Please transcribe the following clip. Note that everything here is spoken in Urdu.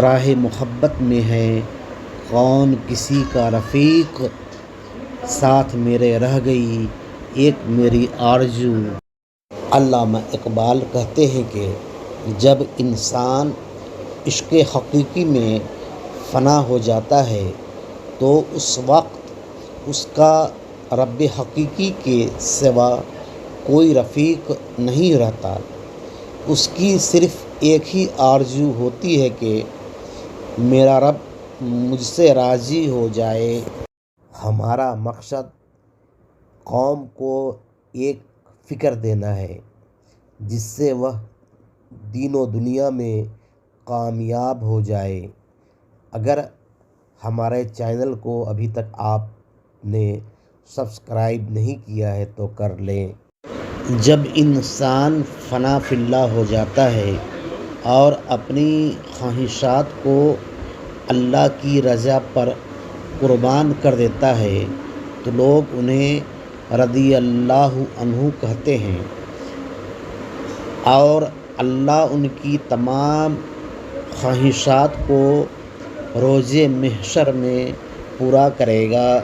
راہ محبت میں ہے کون کسی کا رفیق، ساتھ میرے رہ گئی ایک میری آرزو۔ علامہ اقبال کہتے ہیں کہ جب انسان عشق حقیقی میں فنا ہو جاتا ہے تو اس وقت اس کا رب حقیقی کے سوا کوئی رفیق نہیں رہتا۔ اس کی صرف ایک ہی آرزو ہوتی ہے کہ میرا رب مجھ سے راضی ہو جائے۔ ہمارا مقصد قوم کو ایک فکر دینا ہے جس سے وہ دین و دنیا میں کامیاب ہو جائے۔ اگر ہمارے چینل کو ابھی تک آپ نے سبسکرائب نہیں کیا ہے تو کر لیں۔ جب انسان فنا فی اللہ ہو جاتا ہے اور اپنی خواہشات کو اللہ کی رضا پر قربان کر دیتا ہے تو لوگ انہیں رضی اللہ عنہ کہتے ہیں اور اللہ ان کی تمام خواہشات کو روز محشر میں پورا کرے گا۔